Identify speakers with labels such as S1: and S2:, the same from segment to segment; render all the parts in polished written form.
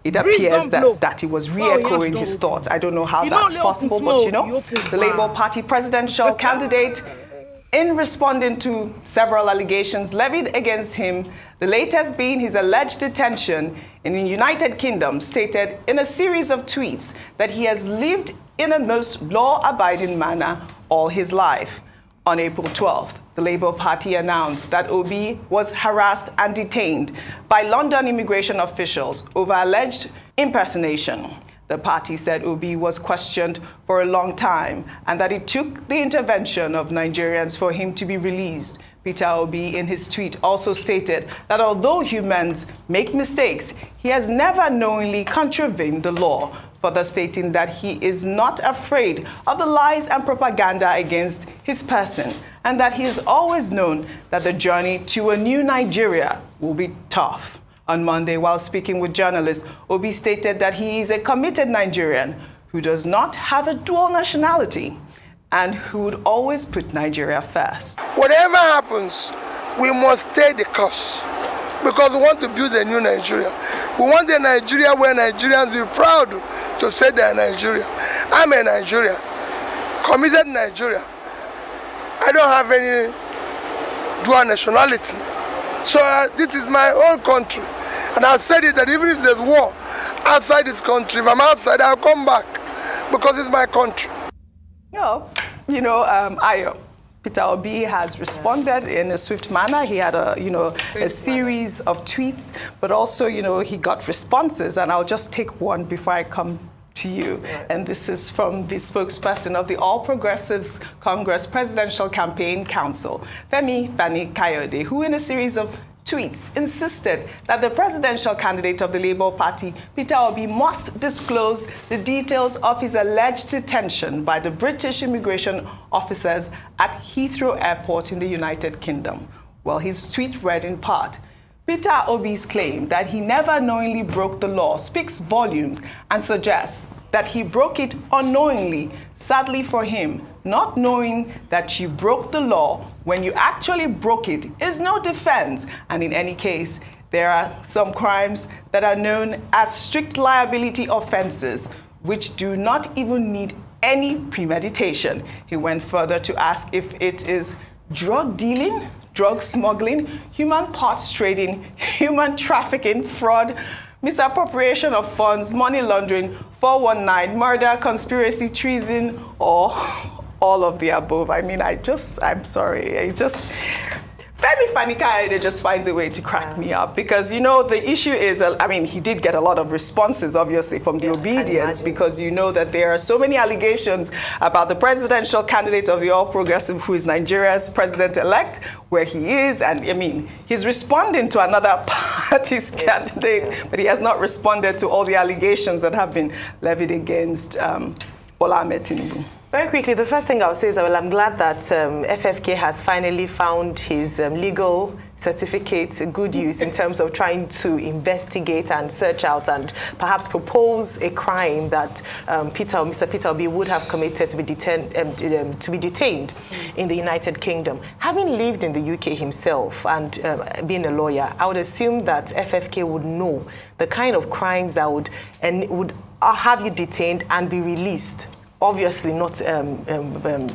S1: it appears that he was re-echoing his thoughts. I don't know how that's possible, but you know, the Labour Party presidential candidate, in responding to several allegations levied against him, the latest being his alleged detention in the United Kingdom, stated in a series of tweets that he has lived in a most law-abiding manner all his life. On April 12th, the Labour Party announced that Obi was harassed and detained by London immigration officials over alleged impersonation. The party said Obi was questioned for a long time and that it took the intervention of Nigerians for him to be released. Peter Obi, in his tweet, also stated that although humans make mistakes, he has never knowingly contravened the law, further stating that he is not afraid of the lies and propaganda against his person, and that he has always known that the journey to a new Nigeria will be tough. On Monday, while speaking with journalists, Obi stated that he is a committed Nigerian who does not have a dual nationality and who would always put Nigeria first.
S2: Whatever happens, we must stay the course because we want to build a new Nigeria. We want a Nigeria where Nigerians will be proud to say they are Nigeria. I'm a Nigerian, committed Nigeria. I don't have any dual nationality. So this is my own country. And I've said it that even if there's war outside this country, if I'm outside, I'll come back because it's my country.
S1: Peter Obi has responded in a swift manner. He had a series of tweets, but also, he got responses. And I'll just take one before I come to you. And this is from the spokesperson of the All Progressives Congress Presidential Campaign Council, Femi Fani-Kayode, who in a series of tweets insisted that the presidential candidate of the Labour Party, Peter Obi, must disclose the details of his alleged detention by the British immigration officers at Heathrow Airport in the United Kingdom. Well, his tweet read in part, Peter Obi's claim that he never knowingly broke the law speaks volumes and suggests that he broke it unknowingly. Sadly for him, not knowing that you broke the law when you actually broke it is no defense. And in any case, there are some crimes that are known as strict liability offenses, which do not even need any premeditation. He went further to ask if it is drug dealing, drug smuggling, human parts trading, human trafficking, fraud, misappropriation of funds, money laundering, 419, murder, conspiracy, treason, or all of the above. I mean, I'm sorry. Femi Fani-Kayode just finds a way to crack me up because, the issue is, he did get a lot of responses, obviously, from the obedience because that there are so many allegations about the presidential candidate of the All Progressive, who is Nigeria's president-elect, where he is, and, he's responding to another party's candidate, but he has not responded to all the allegations that have been levied against Bola Ahmed Tinubu.
S3: Very quickly, the first thing I'll say is I'm glad that FFK has finally found his legal certificate good use in terms of trying to investigate and search out and perhaps propose a crime that Mr. Peter Obi would have committed to be detained in the United Kingdom. Having lived in the UK himself and being a lawyer, I would assume that FFK would know the kind of crimes that would have you detained and be released. Obviously not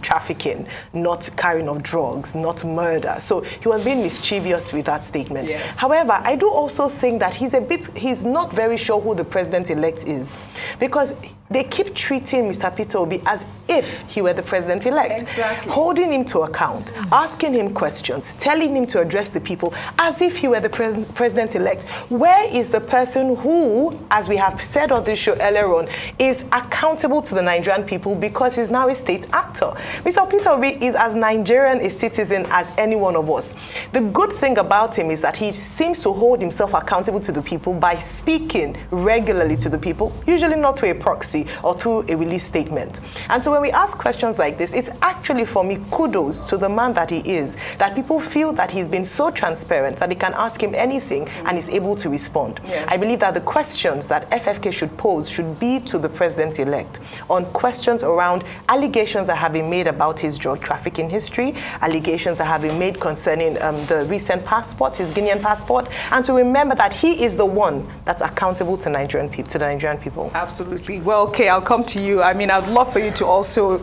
S3: trafficking, not carrying of drugs, not murder. So he was being mischievous with that statement.
S1: Yes.
S3: However, I do also think that he's not very sure who the president-elect is because they keep treating Mr. Peter Obi as if he were the president-elect.
S1: Exactly.
S3: Holding him to account, asking him questions, telling him to address the people as if he were the president-elect. Where is the person who, as we have said on this show earlier on, is accountable to the Nigerian people because he's now a state actor? Mr. Peter Obi is as Nigerian a citizen as any one of us. The good thing about him is that he seems to hold himself accountable to the people by speaking regularly to the people, usually not through a proxy or through a release statement. And so when we ask questions like this, it's actually, for me, kudos to the man that he is, that people feel that he's been so transparent that they can ask him anything and he's able to respond.
S1: Yes.
S3: I believe that the questions that FFK should pose should be to the president-elect on questions questions around allegations that have been made about his drug trafficking history, allegations that have been made concerning the recent passport, his Guinean passport, and to remember that he is the one that's accountable to the Nigerian people.
S1: Absolutely. Well, okay, I'll come to you. I mean, I'd love for you to also,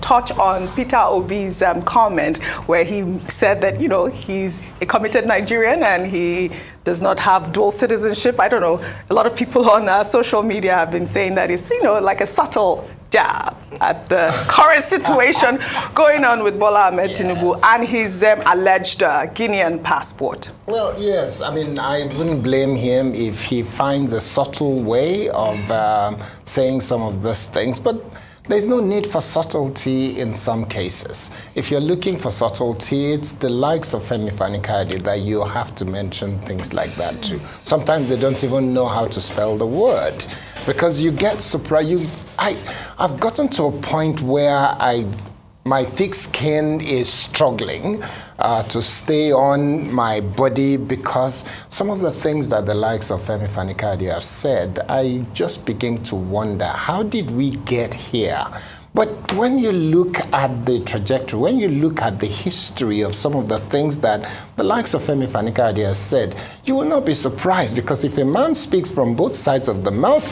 S1: touch on Peter Obi's comment where he said that, he's a committed Nigerian and he does not have dual citizenship. I don't know. A lot of people on social media have been saying that it's, like a subtle jab at the current situation going on with Bola Ahmed Tinubu and his alleged Guinean passport.
S4: Well, yes. I mean, I wouldn't blame him if he finds a subtle way of saying some of these things, but there's no need for subtlety in some cases. If you're looking for subtlety, it's the likes of Femi Fani-Kayode that you have to mention things like that too. Sometimes they don't even know how to spell the word because you get surprised. I've gotten to a point where my thick skin is struggling to stay on my body because some of the things that the likes of Femi Fani-Kayode have said, I just begin to wonder, how did we get here? But when you look at the trajectory, when you look at the history of some of the things that the likes of Femi Fani-Kayode has said, you will not be surprised because if a man speaks from both sides of the mouth,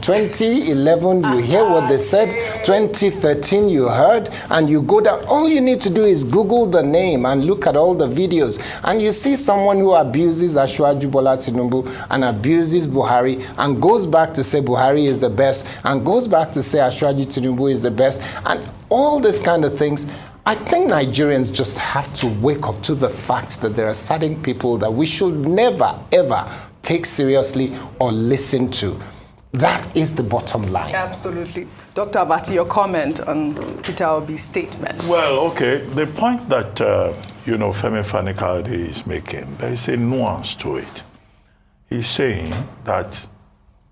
S4: 2011 you hear what they said, 2013 you heard, and you go down, all you need to do is Google the name and look at all the videos, and you see someone who abuses Asiwaju Bola Tinubu and abuses Buhari and goes back to say Buhari is the best and goes back to say Asiwaju Tinubu is the best, and all these kind of things. I think Nigerians just have to wake up to the fact that there are certain people that we should never, ever take seriously or listen to. That is the bottom line.
S1: Absolutely. Dr. Abati, your comment on Peter Obi's statement.
S5: Well, okay, the point that, Femi Fani-Kayode is making, there is a nuance to it. He's saying that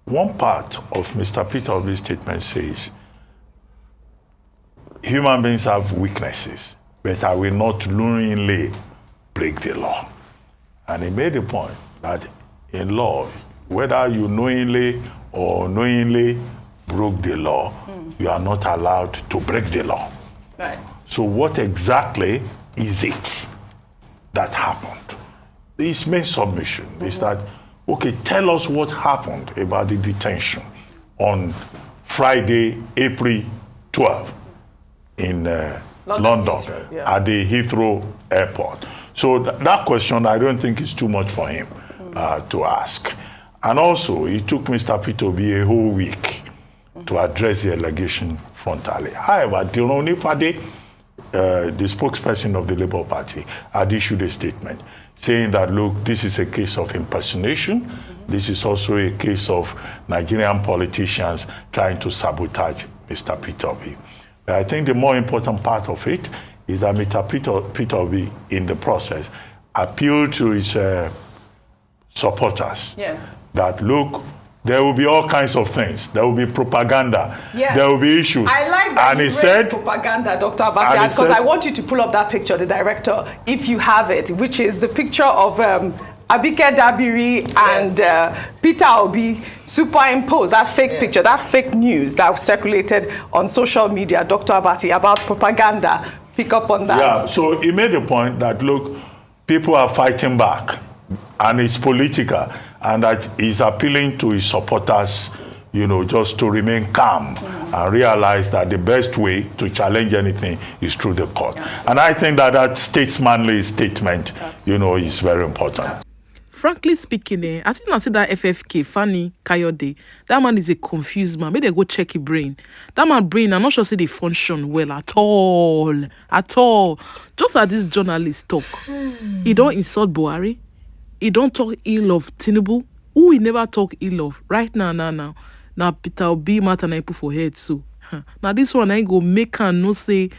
S5: one part of Mr. Peter Obi's statement says, human beings have weaknesses, but I will not knowingly break the law. And he made the point that in law, whether you knowingly or unknowingly broke the law, you are not allowed to break the law.
S1: Right.
S5: So what exactly is it that happened? His main submission is that, okay, tell us what happened about the detention on Friday, April 12th. In London at the Heathrow Airport. So that question, I don't think is too much for him to ask. And also, it took Mr. Peter Obi a whole week to address the allegation frontally. However, Dironi Fade, the spokesperson of the Labour Party, had issued a statement saying that, look, this is a case of impersonation. This is also a case of Nigerian politicians trying to sabotage Mr. Peter Obi. I think the more important part of it is that Mr. Peter Obi, in the process, appealed to his supporters.
S1: Yes.
S5: That, look, there will be all kinds of things. There will be propaganda.
S1: Yes.
S5: There will be issues.
S1: I like that
S5: and
S1: you
S5: he said,
S1: propaganda, Dr. Abati, because I want you to pull up that picture, the director, if you have it, which is the picture of Abike Dabiri and Peter Obi superimposed that fake picture, that fake news that circulated on social media, Dr. Abati, about propaganda. Pick up on that.
S5: Yeah, so he made the point that, look, people are fighting back and it's political, and that he's appealing to his supporters, just to remain calm and realize that the best way to challenge anything is through the court. And I think that statesmanly statement, is very important.
S6: Frankly speaking, I think I said that FFK, Fani Kayode, that man is a confused man. Maybe they go check his brain. That man brain, I'm not sure say they function well at all. At all. Just as this journalist talk. He don't insult Buhari. He don't talk ill of Tinubu. Who he never talk ill of. Right now. Now Peter Obi matter na put for head so. Now this one I go make and no say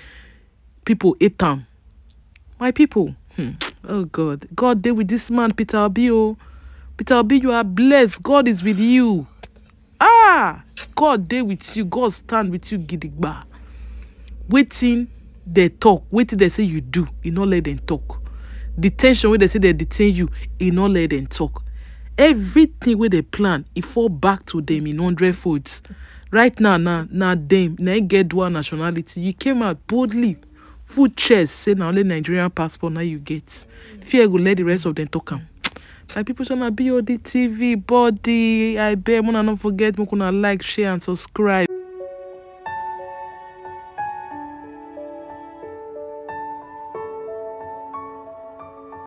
S6: people hate him. My people. Oh God. God dey with this man, Peter Obi. Oh. Peter Obi, you are blessed. God is with you. God dey with you. God stand with you gidigba. Waiting they talk. Waiting they say you do. You not let them talk. Detention where they say they detain you. You not let them talk. Everything where they plan, it fall back to them in 100 folds. Right now, now them, now you get dual nationality. You came out boldly, full chest, say now only Nigerian passport now you get. Fear go let the rest of them talk am. My people should not Bod TV, body. I beg, wanna not forget, wanna like, share, and subscribe.